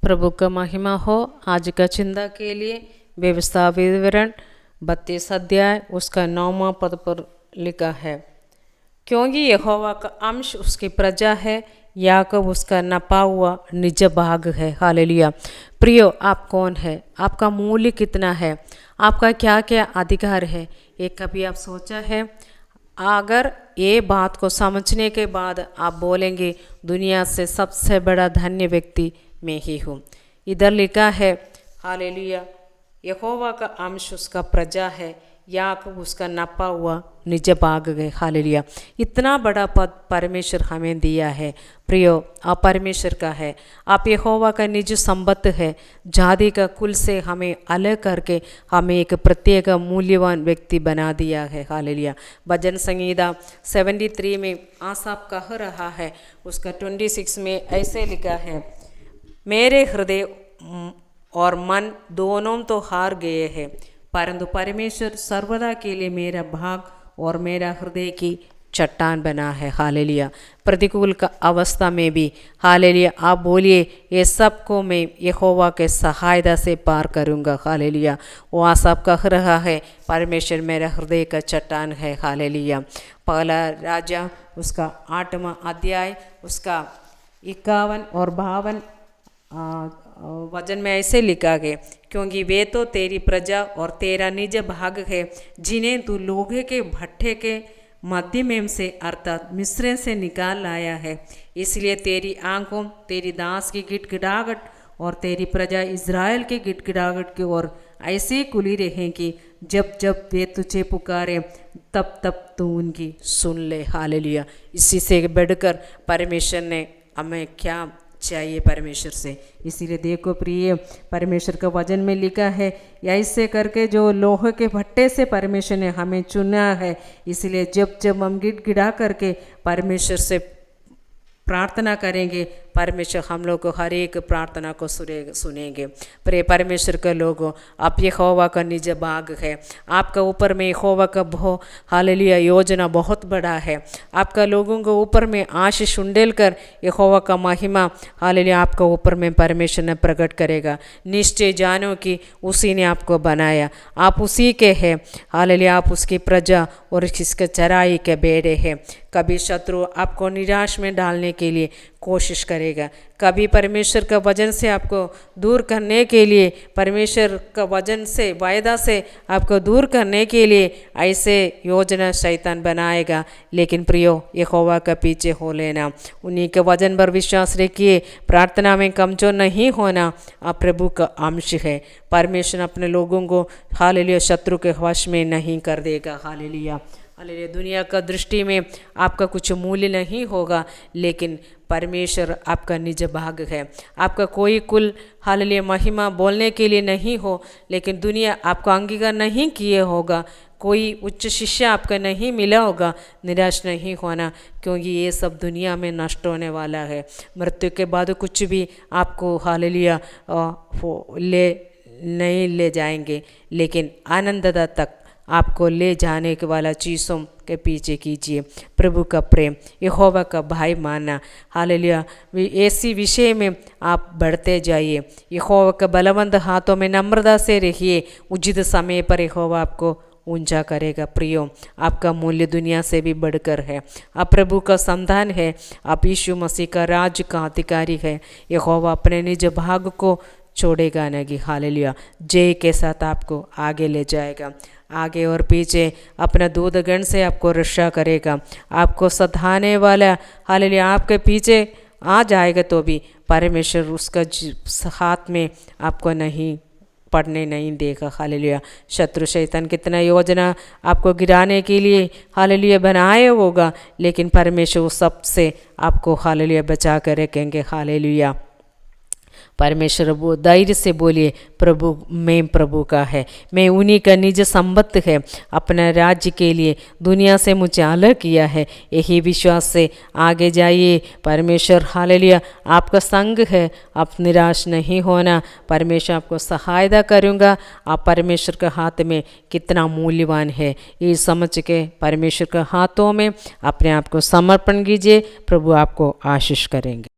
प्रभु का महिमा हो। आज का चिंता के लिए व्यवस्था विवरण 32 अध्याय उसका 9वां पद पर लिखा है, क्योंकि यहोवा का अंश उसकी प्रजा है, याकूब उसका नपा हुआ निज भाग है। हालेलुया। प्रियो, आप कौन है? आपका मूल्य कितना है? आपका क्या क्या अधिकार है? ये कभी आप सोचा है? अगर ये बात को समझने के बाद आप बोलेंगे दुनिया से सबसे बड़ा धन्य व्यक्ति मैं ही हूँ। इधर लिखा है, हालेलुया, यहोवा का अंश उसका प्रजा है, याकूब उसका नपा हुआ निज भाग गए। हालेलुया। इतना बड़ा पद परमेश्वर हमें दिया है। प्रियो, आप परमेश्वर का है, आप यहोवा का निज संपत्ति है। जाति का कुल से हमें अलग करके हमें एक प्रत्येक मूल्यवान व्यक्ति बना दिया है। हालेलुया। भजन संगीता 73 में आसाफ कह रहा है, उसका 26 में ऐसे लिखा है, मेरे हृदय और मन दोनों तो हार गए हैं, परंतु परमेश्वर सर्वदा के लिए मेरा भाग और मेरा हृदय की चट्टान बना है। हालेलुया। प्रतिकूल का अवस्था में भी हालेलुया आप बोलिए, ये सब को मैं यहोवा के सहायता से पार करूँगा। हालेलुया। वो आसाफ कह रहा है, परमेश्वर मेरा हृदय का चट्टान है। हालेलुया। पहला राजा उसका 8वां अध्याय उसका 51 और 52 वचन में ऐसे लिखा गया, क्योंकि वे तो तेरी प्रजा और तेरा निज भाग है, जिन्हें तू लोहे के भट्ठे के मध्य में से अर्थात मिस्र से निकाल लाया है। इसलिए तेरी आंखों तेरी दास की गिड़गिड़ाहट और तेरी प्रजा इज़राइल की गिड़गिड़ाहट की ओर ऐसी खुली रहेगी, जब जब वे तुझे पुकारे तब तब तू उनकी सुन ले। हालेलुया। इसी से बढ़कर परमेश्वर ने हमें क्या चाहिए परमेश्वर से। इसीलिए देखो प्रिय, परमेश्वर का वचन में लिखा है, ऐसे करके जो लोहे के भट्टे से परमेश्वर ने हमें चुना है। इसलिए जब जब हम गिड़गिड़ा करके परमेश्वर से प्रार्थना करेंगे, परमेश्वर हम लोग को हर एक प्रार्थना को सुनेंगे। प्रिय परमेश्वर के लोगों, आप यहोवा का निज भाग है। आपका ऊपर में यहोवा का हालेलुया योजना बहुत बड़ा है। आपका लोगों के ऊपर में आशीष उंडेल कर यहोवा का महिमा हालेलुया आपका ऊपर में परमेश्वर ने प्रकट करेगा। निश्चय जानो कि उसी ने आपको बनाया, आप उसी के हैं। हालेलुया। आप उसकी प्रजा और इसके चराई के बेड़े हैं। कभी शत्रु आपको निराश में डालने के लिए कोशिश करेगा, कभी परमेश्वर का वचन से आपको दूर करने के लिए, परमेश्वर का वचन से वायदा से आपको दूर करने के लिए ऐसे योजना शैतान बनाएगा। लेकिन प्रियो, यहोवा का पीछे हो लेना, उन्हीं के वचन पर विश्वास रखिए, प्रार्थना में कमजोर नहीं होना। आप प्रभु का अंश है। परमेश्वर अपने लोगों को हालेलुया शत्रु के वश में नहीं कर देगा। हालेलुया। हालेलुया। दुनिया का दृष्टि में आपका कुछ मूल्य नहीं होगा, लेकिन परमेश्वर आपका निज भाग है। आपका कोई कुल हालेलुया महिमा बोलने के लिए नहीं हो, लेकिन दुनिया आपको अंगीकार नहीं किए होगा, कोई उच्च शिक्षा आपका नहीं मिला होगा। निराश नहीं होना, क्योंकि ये सब दुनिया में नष्ट होने वाला है। मृत्यु के बाद कुछ भी आपको हालेलुया नहीं ले जाएंगे, लेकिन आनंददा तक आपको ले जाने के वाला चीज़ों के पीछे कीजिए। प्रभु का प्रेम, यहोवा का भाई मानना, हालेलुया ऐसी विषय में आप बढ़ते जाइए। यहोवा के बलवंत हाथों में नम्रता से रहिए, उचित समय पर यहोवा आपको ऊंचा करेगा। प्रियो, आपका मूल्य दुनिया से भी बढ़कर है। आप प्रभु का संतान है, आप यीशु मसीह का राज का अधिकारी है। यहोवा अपने निज भाग को छोड़ेगा नहीं। हालेलुया। जय के साथ आपको आगे ले जाएगा, आगे और पीछे अपना दूतगण से आपको रक्षा करेगा। आपको सताने वाला हालेलुया आपके पीछे आ जाएगा तो भी परमेश्वर उसका हाथ में आपको नहीं पढ़ने नहीं देगा। हालेलुया। शत्रु शैतान कितना योजना आपको गिराने के लिए हालेलुया बनाए होगा, लेकिन परमेश्वर उस सब से आपको हालेलुया बचा कर रखेंगे। हालेलुया। परमेश्वर वो धैर्य से बोलिए, प्रभु मैं प्रभु का है, मैं उन्हीं का निज संपत्ति है। अपना राज्य के लिए दुनिया से मुझे अलग किया है। यही विश्वास से आगे जाइए। परमेश्वर हालेलुया आपका संग है, आप निराश नहीं होना। परमेश्वर आपको सहायता करूँगा। आप परमेश्वर के हाथ में कितना मूल्यवान है, ये समझ के परमेश्वर के हाथों में अपने आप को समर्पण कीजिए। प्रभु आपको आशीष करेंगे।